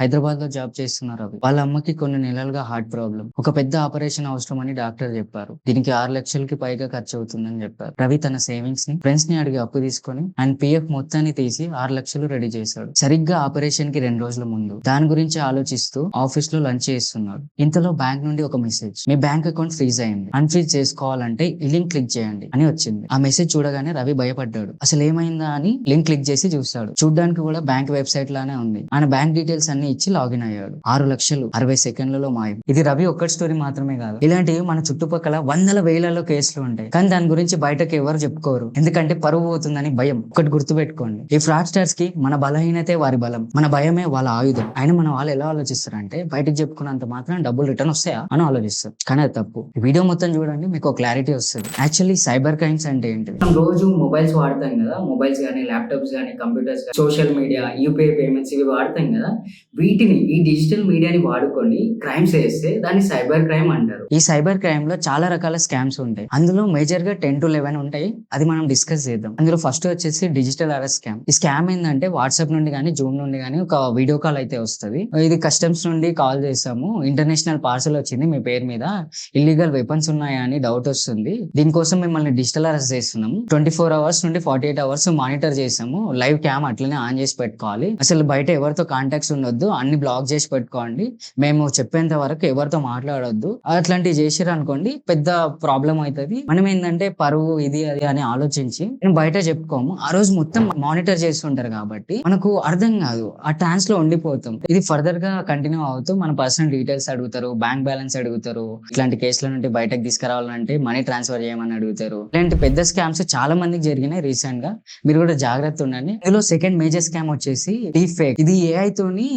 హైదరాబాద్ లో జాబ్ చేస్తున్నారు రవి. వాళ్ళ అమ్మకి కొన్ని నెలలుగా హార్ట్ ప్రాబ్లం. ఒక పెద్ద ఆపరేషన్ అవసరం అని డాక్టర్ చెప్పారు. దీనికి 6 లక్షలకి పైగా ఖర్చు అవుతుందని చెప్పారు. రవి తన సేవింగ్స్ ని ఫ్రెండ్స్ ని అడిగి అప్పు తీసుకొని ఆయన పిఎఫ్ మొత్తాన్ని తీసి 6 లక్షలు రెడీ చేశాడు. సరిగ్గా ఆపరేషన్ కి 2 రోజుల ముందు దాని గురించి ఆలోచిస్తూ ఆఫీస్ లో లంచ్ చేస్తున్నాడు. ఇంతలో బ్యాంక్ నుండి ఒక మెసేజ్, మీ బ్యాంక్ అకౌంట్ ఫ్రీజ్ అయింది, అన్ఫ్రీజ్ చేసుకోవాలంటే ఈ లింక్ క్లిక్ చేయండి అని వచ్చింది. ఆ మెసేజ్ చూడగానే రవి భయపడ్డాడు. అసలు ఏమైందా అని లింక్ క్లిక్ చేసి చూస్తాడు. చూడ్డానికి కూడా బ్యాంక్ వెబ్సైట్ లానే ఉంది. ఆయన బ్యాంక్ డీటెయిల్స్ అన్ని ఇచ్చి లాగిన్ అయ్యాడు. 6 లక్షలు 60 సెకండ్లలో మాయం. ఇది రవి ఒక్కటి స్టోరీ మాత్రమే కాదు. ఇలాంటివి మన చుట్టుపక్కల వందల వేలలో కేసులు ఉంటాయి. కానీ దాని గురించి బయటకు ఎవరు చెప్పుకోరు. ఎందుకంటే పరువు పోతుందని భయం. ఒకటి గుర్తుపెట్టుకోండి, ఈ ఫ్రాడ్స్టర్స్ కి మన బలహీనతే వారి బలం, మన భయమే వాళ్ళ ఆయుధం. అయినా మన వాళ్ళు ఎలా ఆలోచిస్తారంటే బయటకు చెప్పుకున్నంత మాత్రం డబ్బులు రిటర్న్ వస్తాయా అని ఆలోచిస్తారు. కానీ అది తప్పు. ఈ వీడియో మొత్తం చూడండి, మీకు క్లారిటీ వస్తుంది. యాక్చువల్లీ సైబర్ క్రైమ్స్ అంటే ఏంటి? మనం రోజు మొబైల్స్ వాడతాం కదా, మొబైల్స్ కానీ ల్యాప్టాప్స్ కానీ కంప్యూటర్స్ కానీ సోషల్ మీడియా యూపీఐ పేమెంట్స్ ఇవి వాడతాం కదా, వీటిని ఈ డిజిటల్ మీడియాని వాడుకొని క్రైమ్స్ చేస్తే దాన్ని సైబర్ క్రైమ్ అంటారు. ఈ సైబర్ క్రైమ్ లో చాలా రకాల స్కామ్స్ ఉంటాయి. అందులో మేజర్ గా 10 to 11 ఉంటాయి. అది మనం డిస్కస్ చేద్దాం. అందులో ఫస్ట్ వచ్చేసి డిజిటల్ అరెస్ట్ స్కామ్. ఈ స్కామ్ ఏంటంటే వాట్సాప్ నుండి కానీ జూమ్ నుండి కానీ ఒక వీడియో కాల్ అయితే వస్తుంది. ఇది కస్టమ్స్ నుండి కాల్ చేసాము, ఇంటర్నేషనల్ పార్సల్ వచ్చింది మీ పేరు మీద, ఇల్లీగల్ వెపన్స్ ఉన్నాయా అని డౌట్ వస్తుంది, దీనికోసం మిమ్మల్ని డిజిటల్ అరెస్ట్ చేస్తున్నాము, 24 hours నుండి 48 hours మానిటర్ చేసాము, లైవ్ క్యామ్ అట్లనే ఆన్ చేసి పెట్టుకోవాలి, అసలు బయట ఎవరితో కాంటాక్ట్స్ ఉండొద్దు, అన్ని బ్లాక్ చేసి పెట్టుకోండి, మేము చెప్పేంత వరకు ఎవరితో మాట్లాడొద్దు, అట్లాంటివి చేసారు అనుకోండి పెద్ద ప్రాబ్లం అవుతుంది. మనం ఏంటంటే పరువు ఇది అది అని ఆలోచించి మేము బయట చెప్పుకోము. ఆ రోజు మొత్తం మానిటర్ చేస్తుంటారు కాబట్టి మనకు అర్థం కాదు, ఆ ట్రాన్స్ లో ఉండిపోతాం. ఇది ఫర్దర్ గా కంటిన్యూ అవుతూ మన పర్సనల్ డీటెయిల్స్ అడుగుతారు, బ్యాంక్ బ్యాలెన్స్ అడుగుతారు, ఇట్లాంటి కేసుల నుండి బయటకు తీసుకురావాలంటే మనీ ట్రాన్స్ఫర్ చేయమని అడుగుతారు. ఇలాంటి పెద్ద స్కామ్స్ చాలా మందికి జరిగినాయి రీసెంట్ గా, మీరు కూడా జాగ్రత్త ఉండండి. ఇందులో సెకండ్ మేజర్ స్కామ్ వచ్చేసి డీప్ ఫేక్. ఇది ఏఐ తోని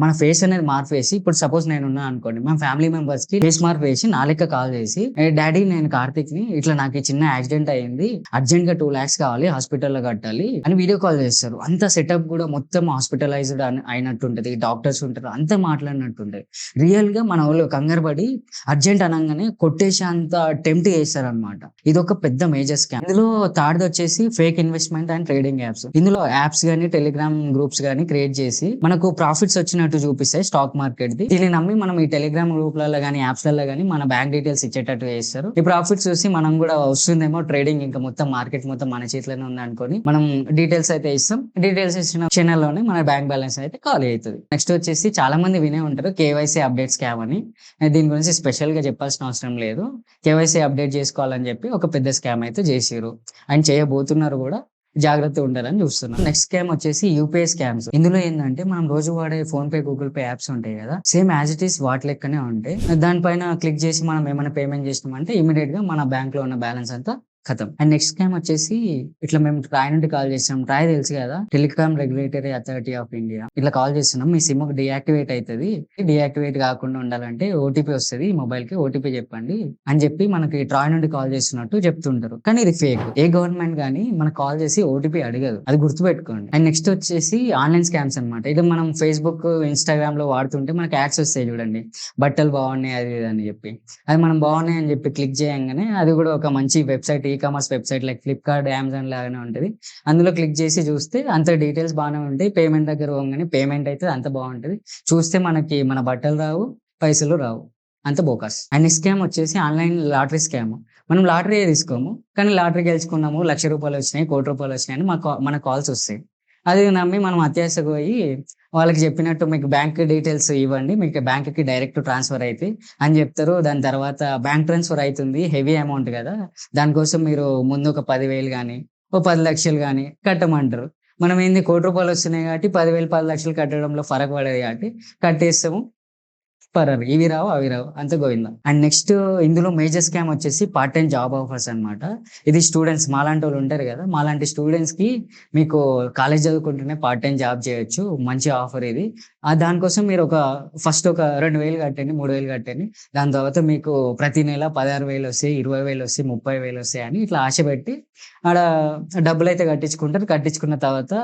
మన ఫేస్ అనేది మార్పేసి, ఇప్పుడు సపోజ్ నేను ఉన్నా అనుకోండి, మా ఫ్యామిలీ మెంబర్స్ కి ఫేస్ మార్పు వేసి నా లెక్క కాల్ చేసి, డాడీ నేను కార్తిక్ ని, ఇట్లా నాకు చిన్న యాక్సిడెంట్ అయ్యింది, అర్జెంట్ గా 2 lakhs కావాలి, హాస్పిటల్లో కట్టాలి అని వీడియో కాల్ చేస్తారు. అంత సెటప్ కూడా మొత్తం హాస్పిటలైజ్డ్ అయినట్టుంటది, డాక్టర్స్ ఉంటారు, అంతా మాట్లాడినట్టుంటది. రియల్ గా మన వాళ్ళు కంగారు పడి అర్జెంట్ అనగానే కొట్టేసి అంత టెంప్ట్ చేస్తారు అనమాట. ఇది ఒక పెద్ద మేజర్ స్కామ్. ఇందులో థర్డ్ వచ్చేసి fake investment and trading apps. ఇందులో యాప్స్ గానీ టెలిగ్రామ్ గ్రూప్స్ గానీ క్రియేట్ చేసి మనకు ప్రాఫిట్స్ వచ్చినట్టు చూపిస్తాయి స్టాక్ మార్కెట్ ది. దీన్ని నమ్మి మనం ఈ టెలిగ్రామ్ గ్రూప్లలో గానీ యాప్స్ లలో గానీ మన బ్యాంక్ డీటెయిల్స్ ఇచ్చేటట్టు చేస్తారు. ఈ ప్రాఫిట్స్ చూసి మనం కూడా వస్తుందేమో ట్రేడింగ్, ఇంకా మొత్తం మార్కెట్ మొత్తం మన చేతిలోనే ఉంది అనుకొని మనం డీటెయిల్స్ అయితే ఇస్తాం. డీటెయిల్స్ ఇచ్చిన క్షణంలోనే మన బ్యాంక్ బ్యాలెన్స్ అయితే ఖాళీ అవుతుంది. నెక్స్ట్ వచ్చేసి చాలా మంది వినే ఉంటారు కేవైసీ అప్డేట్ స్కామ్ అని. దీని గురించి స్పెషల్ గా చెప్పాల్సిన అవసరం లేదు. కేవైసీ అప్డేట్ చేసుకోవాలని చెప్పి ఒక పెద్ద స్కామ్ అయితే చేసిరు, అండ్ చేయబోతున్నారు కూడా, జాగ్రత్త ఉండాలని చూస్తున్నాం. నెక్స్ట్ స్కామ్ వచ్చేసి యూపీఐ స్కామ్స్. ఇందులో ఏంటంటే మనం రోజు వాడే phone pay, Google pay apps ఉంటాయి కదా, సేమ్ యాజ్ ఇట్ ఈస్ వాటి లెక్కనే ఉంటాయి. దానిపైన క్లిక్ చేసి మనం ఏమైనా పేమెంట్ చేసినామంటే ఇమీడియట్ గా మన బ్యాంక్ లో ఉన్న బ్యాలెన్స్ అంతా ఖతం. అండ్ నెక్స్ట్ స్కామ్ వచ్చేసి ఇట్లా మేము ట్రాయ్ నుండి కాల్ చేస్తాం. ట్రాయ్ తెలుసు కదా, telecom regulatory authority of India. ఇట్లా కాల్ చేస్తున్నాం, మీ సిమ్ డియాక్టివేట్ అవుతుంది, డియాక్టివేట్ కాకుండా ఉండాలంటే ఓటీపీ వస్తుంది మొబైల్ కి, ఓటీపీ చెప్పండి అని చెప్పి మనకి ట్రాయ్ నుండి కాల్ చేస్తున్నట్టు చెప్తుంటారు. కానీ ఇది ఫేక్. ఏ గవర్నమెంట్ గానీ మనకు కాల్ చేసి ఓటీపీ అడగదు, అది గుర్తుపెట్టుకోండి. అండ్ నెక్స్ట్ వచ్చేసి ఆన్లైన్ స్కామ్స్ అనమాట. ఇది మనం ఫేస్బుక్, ఇన్స్టాగ్రామ్ లో వాడుతుంటే మనకి యాడ్స్ వస్తాయి చూడండి, బట్టలు బాగున్నాయి అది ఇది అని చెప్పి. అది మనం బాగున్నాయి అని చెప్పి క్లిక్ చేయగానే అది కూడా ఒక మంచి website, ecommerce website like Flipkart, Amazon లాగానే ఉంటుంది. అందులో క్లిక్ చేసి చూస్తే అంత డీటెయిల్స్ బాగానే ఉంటాయి. పేమెంట్ దగ్గర పోగానే పేమెంట్ అయితే అంత బాగుంటుంది. చూస్తే మనకి మన బట్టలు రావు, పైసలు రావు, అంత బోకస్. అండ్ స్కామ్ వచ్చేసి ఆన్లైన్ లాటరీ స్కామ్. మనం లాటరీ తీసుకోము, కానీ లాటరీ గెలుచుకున్నాము, ₹1,00,000 వచ్చినాయి, ₹1,00,00,000 వచ్చినాయి అని మన కాల్స్ వస్తాయి. అది నమ్మి మనం అత్యాశకు పోయి వాళ్ళకి చెప్పినట్టు మీకు బ్యాంక్ డీటెయిల్స్ ఇవ్వండి, మీకు బ్యాంక్ కి డైరెక్ట్ ట్రాన్స్ఫర్ అయితే అని చెప్తారు. దాని తర్వాత బ్యాంక్ ట్రాన్స్ఫర్ అవుతుంది, హెవీ అమౌంట్ కదా, దానికోసం మీరు ముందు ఒక 10,000 కానీ ఓ 10 లక్షలు కానీ కట్టమంటారు. మనం ఏంది ₹1,00,00,000 వస్తున్నాయి కాబట్టి 10,000 10 లక్షలు కట్టడంలో ఫరక్ పడేది కాబట్టి కట్టేస్తాము, పరారు. ఇవి రావు అవి రావు, అంత గోవిందా. అండ్ నెక్స్ట్ ఇందులో మేజర్ స్కామ్ వచ్చేసి పార్ట్ టైం జాబ్ ఆఫర్స్ అనమాట. ఇది స్టూడెంట్స్ మాలాంటి వాళ్ళు ఉంటారు కదా, మాలాంటి స్టూడెంట్స్ కి మీకు కాలేజ్ చదువుకుంటూనే పార్ట్ టైం జాబ్ చేయొచ్చు, మంచి ఆఫర్ ఇది. దానికోసం మీరు ఫస్ట్ ఒక 2,000 కట్టండి, 3,000 కట్టండి, దాని తర్వాత మీకు ప్రతి నెల 16,000 వస్తాయి, 20,000 వస్తాయి, 30,000 వస్తాయి అని ఇట్లా ఆశ పెట్టి ఆడ డబ్బులు అయితే కట్టించుకుంటారు. కట్టించుకున్న తర్వాత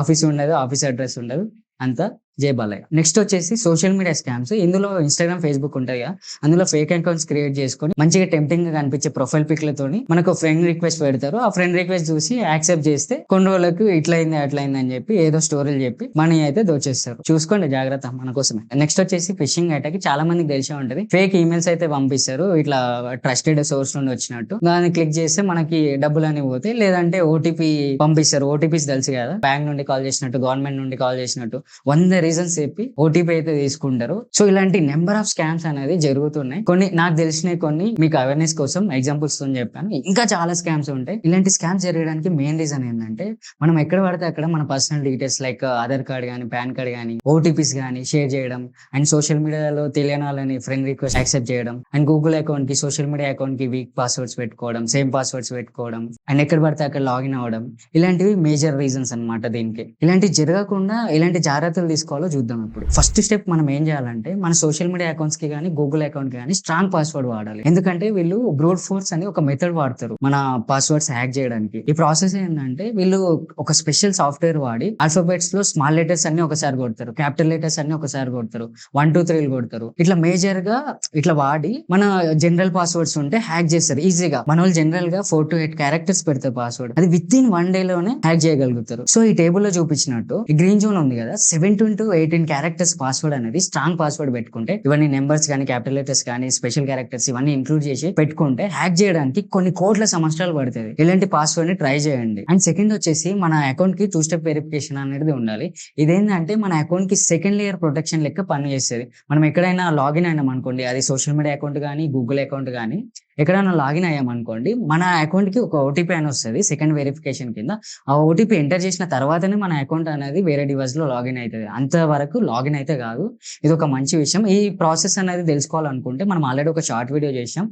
ఆఫీస్ ఉండదు, ఆఫీస్ అడ్రస్ ఉండదు, అంతా జై బాలయ్య. నెక్స్ట్ వచ్చేసి సోషల్ మీడియా స్కామ్స్. ఇందులో ఇన్‌స్టాగ్రామ్, ఫేస్‌బుక్ ఉంటాయి కదా! అందులో ఫేక్ అకౌంట్స్ క్రియేట్ చేసుకొని మంచిగా టెంప్టింగ్‌గా కనిపించే ప్రొఫైల్ పిక్‌లతోని మనకు ఫ్రెండ్ రిక్వెస్ట్ పెడతారు. ఆ ఫ్రెండ్ రిక్వెస్ట్ చూసి యాక్సెప్ట్ చేస్తే కొన్ని రోజులకు ఇట్లయింది, అట్లయింది అని చెప్పి ఏదో స్టోరీలు చెప్పి మనీ అయితే దోచేస్తారు. చూసుకోండి జాగ్రత్త మన కోసమే. నెక్స్ట్ వచ్చేసి ఫిషింగ్ అటాక్. చాలా మందికి తెలిసే ఉంటది. ఫేక్ ఈమెయిల్స్ అయితే పంపిస్తారు. ఇట్లా ట్రస్టెడ్ సోర్స్ నుండి వచ్చినట్టు. దాన్ని క్లిక్ చేస్తే మనకి డబ్బులన్నీ పోతాయి. లేదంటే ఓటీపీ పంపిస్తారు. ఓటీపీస్ తెలుసు కదా! బ్యాంక్ నుండి కాల్ చేసినట్టు, గవర్నమెంట్ నుండి కాల్ చేసినట్టు 100 రీజన్స్ చెప్పి ఓటీపీ అయితే తీసుకుంటారు. సో ఇలాంటి నెంబర్ ఆఫ్ స్కామ్స్ అనేది జరుగుతున్నాయి. కొన్ని నాకు తెలిసినవి, కొన్ని మీకు అవేర్నెస్ కోసం ఎగ్జాంపుల్స్ తో చెప్పాను. ఇంకా చాలా స్కామ్స్ ఉంటాయి. ఇలాంటి స్కామ్స్ జరగడానికి మెయిన్ రీజన్ ఏంటంటే మనం ఎక్కడ పడితే అక్కడ మన personal details like Aadhaar card గానీ, పాన్ కార్డ్ గానీ, ఓటీపీస్ గానీ షేర్ చేయడం అండ్ సోషల్ మీడియాలో తెలియని వాళ్ళని ఫ్రెండ్ రిక్వెస్ట్ యాక్సెప్ట్ చేయడం అండ్ గూగుల్ అకౌంట్ కి, సోషల్ మీడియా అకౌంట్ కి వీక్ పాస్వర్డ్స్ పెట్టుకోవడం, సేమ్ పాస్వర్డ్స్ పెట్టుకోవడం అండ్ ఎక్కడ పడితే అక్కడ లాగిన్ అవ్వడం, ఇలాంటివి మేజర్ రీజన్స్ అన్నమాట దీనికి. ఇలాంటివి జరగకుండా ఎలాంటి జాగ్రత్తలు తీసుకోవాలో చూద్దాం ఇప్పుడు. ఫస్ట్ స్టెప్ మనం ఏం చేయాలంటే మన సోషల్ మీడియా అకౌంట్స్ కి కానీ, గూగుల్ అకౌంట్ కి కానీ స్ట్రాంగ్ పాస్వర్డ్ వాడాలి. ఎందుకంటే వీళ్ళు బ్రూట్ ఫోర్స్ అని ఒక మెథడ్ వాడతారు మన పాస్వర్డ్స్ హ్యాక్ చేయడానికి. ఈ ప్రాసెస్ ఏంటంటే వీళ్ళు ఒక స్పెషల్ సాఫ్ట్వేర్ వాడి ఆల్ఫాబెట్స్ లో స్మాల్ లెటర్స్ అన్ని ఒకసారి కొడతారు, క్యాపిటల్ లెటర్స్ అన్ని ఒకసారి కొడతారు, 1 2 3 కొడతారు. ఇట్లా మేజర్ గా ఇట్లా వాడి మన జనరల్ పాస్వర్డ్స్ ఉంటే హ్యాక్ చేస్తారు ఈజీగా. మన వాళ్ళు జనరల్ గా 4 to 8 క్యారెక్టర్స్ పెడతారు పాస్వర్డ్. అది విత్ ఇన్ 1 day లోనే హ్యాక్ చేయగలుగుతారు. సో ఈ టేబుల్ లో చూపించినట్టు ఈ గ్రీన్ జోన్ ఉంది కదా, 17 to 18 క్యారెక్టర్స్ పాస్వర్డ్ అనేది స్ట్రాంగ్ పాస్వర్డ్ పెట్టుకుంటే, ఇవన్నీ నెంబర్స్ కానీ, క్యాపిటల్ లెటర్స్ కానీ, స్పెషల్ క్యారెక్టర్స్ ఇవన్నీ ఇంక్లూడ్ చేసి పెట్టుకుంటే హ్యాక్ చేయడానికి కొన్ని కోట్ల సంవత్సరాలు పడుతుంది. ఇలాంటి పాస్వర్డ్ ని ట్రై చేయండి. అండ్ సెకండ్ వచ్చేసి మన అకౌంట్ కి 2 step వెరిఫికేషన్ అనేది ఉండాలి. ఇదేంటంటే మన అకౌంట్ కి సెకండ్ లేయర్ ప్రొటెక్షన్ లెక్క పనిచేస్తుంది. మనం ఎక్కడైనా లాగిన్ అయినాం అనుకోండి, అది సోషల్ మీడియా అకౌంట్ కానీ, గూగుల్ అకౌంట్ కానీ, ఎక్కడైనా లాగిన్ అయ్యామనుకోండి, మన అకౌంట్ కి ఒక ఓటీపీ అని వస్తుంది సెకండ్ వెరిఫికేషన్ కింద. ఆ ఓటీపీ ఎంటర్ చేసిన తర్వాతనే మన అకౌంట్ అనేది వేరే డివైస్ లో లాగిన్ అవుతుంది. అంతవరకు లాగిన్ అయితే కాదు. ఇది ఒక మంచి విషయం. ఈ ప్రాసెస్ అనేది తెలుసుకోవాలనుకుంటే మనం ఆల్రెడీ ఒక షార్ట్ వీడియో చేసాం,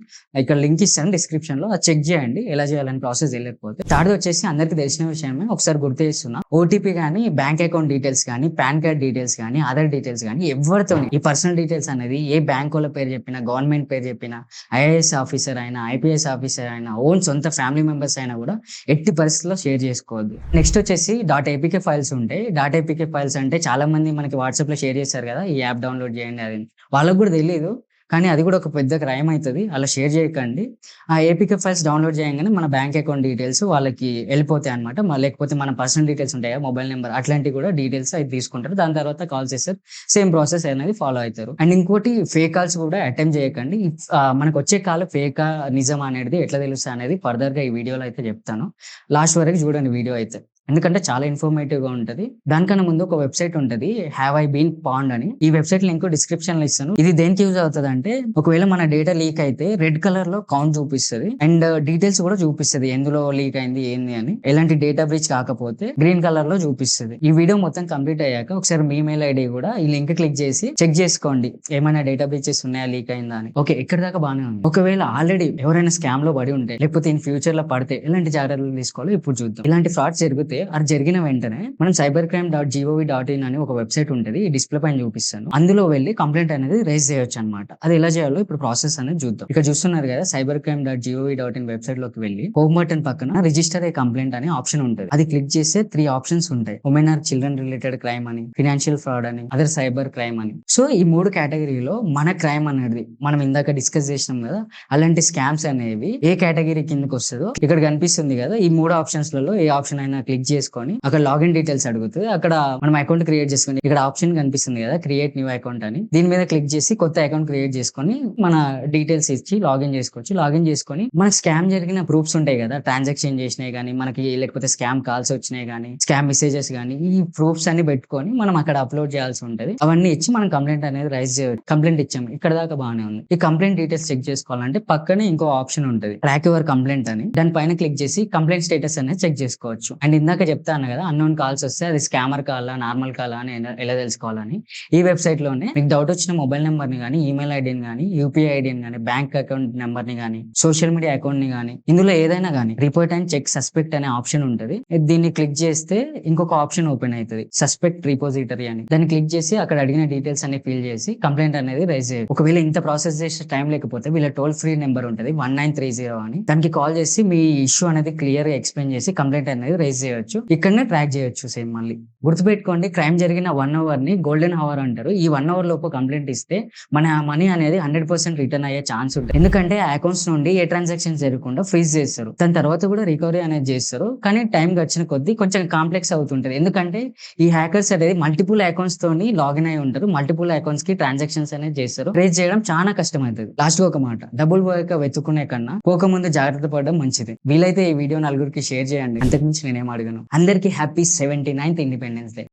ఇక్కడ లింక్ ఇస్తాను డిస్క్రిప్షన్ లో, అది చెక్ చేయండి ఎలా చేయాలని ప్రాసెస్ తెలియకపోతే. థర్డ్ వచ్చేసి అందరికి తెలిసిన విషయమే, ఒకసారి గుర్తు చేస్తున్నా, ఓటీపీ కానీ, బ్యాంక్ అకౌంట్ డీటెయిల్స్ కానీ, పాన్ కార్డ్ డీటెయిల్స్ కానీ, ఆధార్ డీటెయిల్స్ కానీ ఎవరితో ఈ పర్సనల్ డీటెయిల్స్ అనేది ఏ బ్యాంక్ వాళ్ళ పేరు చెప్పినా, గవర్నమెంట్ పేరు చెప్పినా, ఐఏఎస్ ఆఫీసర్ అయినా, ఐపీఎస్ ఆఫీసర్ అయినా, ఓన్ సొంత ఫ్యామిలీ మెంబర్స్ అయినా కూడా ఎట్టి పరిస్థితుల్లో షేర్ చేసుకోవద్దు. నెక్స్ట్ వచ్చేసి .apk ఫైల్స్ ఉంటాయి. .apk ఫైల్స్ అంటే చాలా మంది మనకి వాట్సాప్ లో షేర్ చేస్తారు కదా, ఈ యాప్ డౌన్లోడ్ చేయండి అది. వాళ్ళకు కూడా తెలియదు, కానీ అది కూడా ఒక పెద్ద క్రైమ్ అవుతుంది. అలా షేర్ చేయకండి. ఆ ఏపీకే ఫైల్స్ డౌన్లోడ్ చేయగానే మన బ్యాంక్ అకౌంట్ డీటెయిల్స్ వాళ్ళకి వెళ్ళిపోతాయి అనమాట. లేకపోతే మన పర్సనల్ డీటెయిల్స్ ఉంటాయి, మొబైల్ నెంబర్, అట్లాంటివి కూడా డీటెయిల్స్ అయితే తీసుకుంటారు. దాని తర్వాత కాల్ చేస్తారు, సేమ్ ప్రాసెస్ అనేది ఫాలో అవుతారు. అండ్ ఇంకోటి, ఫేక్ కాల్స్ కూడా అటెంప్ట్ చేయకండి. మనకు వచ్చే కాల్ ఫేక్ నిజం అనేది ఎట్లా తెలుస్తుంది అనేది ఫర్దర్ గా ఈ వీడియోలో అయితే చెప్తాను. లాస్ట్ వరకు చూడండి వీడియో అయితే, ఎందుకంటే చాలా ఇన్ఫర్మేటివ్ గా ఉంటది. దానికన్నా ముందు ఒక వెబ్సైట్ ఉంటది, హ్యావ్ ఐ బీన్ పాండ్ అని. ఈ వెబ్సైట్ లింక్ డిస్క్రిప్షన్ లో ఇస్తాను. ఇది దేనికి యూజ్ అవుతుంది అంటే, ఒకవేళ మన డేటా లీక్ అయితే రెడ్ కలర్ లో కౌంట్ చూపిస్తుంది అండ్ డీటెయిల్స్ కూడా చూపిస్తుంది, ఎందులో లీక్ అయింది ఏంది అని. ఎలాంటి డేటా బ్రీచ్ కాకపోతే గ్రీన్ కలర్ లో చూపిస్తుంది. ఈ వీడియో మొత్తం కంప్లీట్ అయ్యాక ఒకసారి మీ మెయిల్ ఐడి కూడా ఈ లింక్ క్లిక్ చేసి చెక్ చేసుకోండి, ఏమైనా డేటా బ్రీచెస్ ఉన్నాయా, లీక్ అయిందా అని. ఓకే, ఇక్కడ దాకా బాగానే ఉంది. ఒకవేళ ఆల్రెడీ ఎవరైనా స్కామ్ లో పడి ఉంటే, లేకపోతే ఇన్ ఫ్యూచర్ లో పడితే ఎలాంటి జాగ్రత్తలు తీసుకోవాలో ఇప్పుడు చూద్దాం. ఇలాంటి ఫ్రాడ్స్ జరిగితే, అది జరిగిన వెంటనే మనం cybercrime.gov.in అని ఒక వెబ్సైట్ ఉంటుంది, డిస్ప్లే పైన చూపిస్తాను. అందులో వెళ్ళి కంప్లైంట్ అనేది రైజ్ చేయొచ్చు అనమాట. అది ఎలా చేయాలో ఇప్పుడు ప్రాసెస్ అనేది చూద్దాం. ఇక్కడ చూస్తున్నారు కదా, cybercrime.gov.in వెబ్సైట్ లోకి వెళ్ళి హోమ్ బటన్ పక్కన రిజిస్టర్ ఏ కంప్లైంట్ అనే ఆప్షన్ ఉంటుంది. అది క్లిక్ చేస్తే 3 ఆప్షన్స్ ఉంటాయి, women or children related crime అని, ఫినాన్షియల్ ఫ్రాడ్ అని, అదర్ సైబర్ క్రైమ్ అని. సో ఈ 3 కేటగిరీలో మన క్రైమ్ అనేది మనం ఇందాక డిస్కస్ చేసినాం కదా, అలాంటి స్కామ్స్ అనేవి ఏ కేటగిరీ కిందకి వస్తుందో ఇక్కడ కనిపిస్తుంది కదా. ఈ 3 ఆప్షన్స్ లలో ఏ ఆప్షన్ అయినా క్లిక్ చేసుకొని అక్కడ లాగిన్ డీటెయిల్స్ అడుగుతుంది. అక్కడ మనం అకౌంట్ క్రియేట్ చేసుకుని ఇక్కడ ఆప్షన్ కనిపిస్తుంది కదా, క్రియేట్ న్యూ అకౌంట్ అని. దీని మీద క్లిక్ చేసి కొత్త అకౌంట్ క్రియేట్ చేసుకొని మన డీటెయిల్స్ ఇచ్చి లాగిన్ చేసుకోవచ్చు. లాగిన్ చేసుకొని మనకి స్కామ్ జరిగిన ప్రూఫ్స్ ఉంటాయి కదా, ట్రాన్సాక్షన్ చేసినాయి కానీ మనకి, లేకపోతే స్కామ్ కాల్స్ వచ్చినాయి కానీ, స్కామ్ మెసేజెస్ కానీ, ఈ ప్రూఫ్స్ అన్ని పెట్టుకొని మనం అక్కడ అప్లోడ్ చేయాల్సి ఉంటది. అవన్నీ ఇచ్చి మనం కంప్లైంట్ అనేది రైజ్ చేయవచ్చు. కంప్లైంట్ ఇచ్చాము, ఇక్కడ దాకా బాగానే ఉంది. ఈ కంప్లైంట్ డీటెయిల్స్ చెక్ చేసుకోవాలంటే పక్కనే ఇంకో ఆప్షన్ ఉంటుంది, ట్రాక్ యువర్ కంప్లైంట్ అని. దాని పైన క్లిక్ చేసి కంప్లైంట్ స్టేటస్ అనేది చెక్ చేసుకోవచ్చు. అండ్ ఇందాక చెప్తాను కదా, అన్నోన్ కాల్స్ వస్తే అది స్కామర్ కాలా, నార్మల్ కాలా అని ఎలా తెలుసుకోవాలని. ఈ వెబ్సైట్ లోనే మీకు డౌట్ వచ్చిన మొబైల్ నెంబర్ ని కానీ, ఈమెయిల్ ఐడిని కానీ, యూపీఐ ఐడిని కానీ, బ్యాంక్ అకౌంట్ నెంబర్ ని కానీ, సోషల్ మీడియా అకౌంట్ ని కానీ, ఇందులో ఏదైనా కానీ రిపోర్ట్ అండ్ చెక్ సస్పెక్ట్ అనే ఆప్షన్ ఉంటుంది. దీన్ని క్లిక్ చేస్తే ఇంకొక ఆప్షన్ ఓపెన్ అవుతుంది, సస్పెక్ట్ రిపోజిటరీ అని. దాన్ని క్లిక్ చేసి అక్కడ అడిగిన డీటెయిల్స్ అన్ని ఫిల్ చేసి కంప్లైంట్ అనేది రైజ్ చేయాలి. ఒకవేళ ఇంత ప్రాసెస్ చేసే టైం లేకపోతే వీళ్ళ టోల్ ఫ్రీ నెంబర్ ఉంటుంది 1930 అని, దానికి కాల్ చేసి మీ ఇష్యూ అనేది క్లియర్ గా ఎక్స్ప్లెయిన్ చేసి కంప్లైంట్ అనేది రైజ్ చేయొచ్చు. చేయొచ్చు, ఇక్కడనే ట్రాక్ చేయొచ్చు సేమ్. మళ్ళీ గుర్తుపెట్టుకోండి, క్రైమ్ జరిగిన 1 అవర్ ని గోల్డెన్ అవర్ అంటారు. ఈ 1 అవర్ లోపు కంప్లైంట్ ఇస్తే మన మనీ అనేది 100% రిటర్న్ అయ్యే ఛాన్స్ ఉంటుంది. ఎందుకంటే ఆ అకౌంట్స్ నుండి ఏ ట్రాన్సాక్షన్ జరగకుండా ఫ్రీజ్ చేస్తారు. దాని తర్వాత కూడా రికవరీ అనేది చేస్తారు. కానీ టైం గడిచిన కొద్దీ కొంచెం కాంప్లెక్స్ అవుతుంటది. ఎందుకంటే ఈ హ్యాకర్స్ అనేది మల్టిపుల్ అకౌంట్స్ తోని లాగిన్ అయి ఉంటారు. మల్టిపుల్ అకౌంట్స్ కి ట్రాన్సాక్షన్స్ అనేది చేస్తారు. ట్రేస్ చేయడం చాలా కష్టం అవుతుంది. లాస్ట్ ఒక మాట, డబ్బులు పోయాక వెతుక్కునే కన్నా పోకముందు జాగ్రత్త పడడం మంచిది. వీలైతే ఈ వీడియో నలుగురికి షేర్ చేయండి. అంతకుమించి నేనేం అడగను. అందరికీ హ్యాపీ 79th ఇండిపెండెన్స్ డే.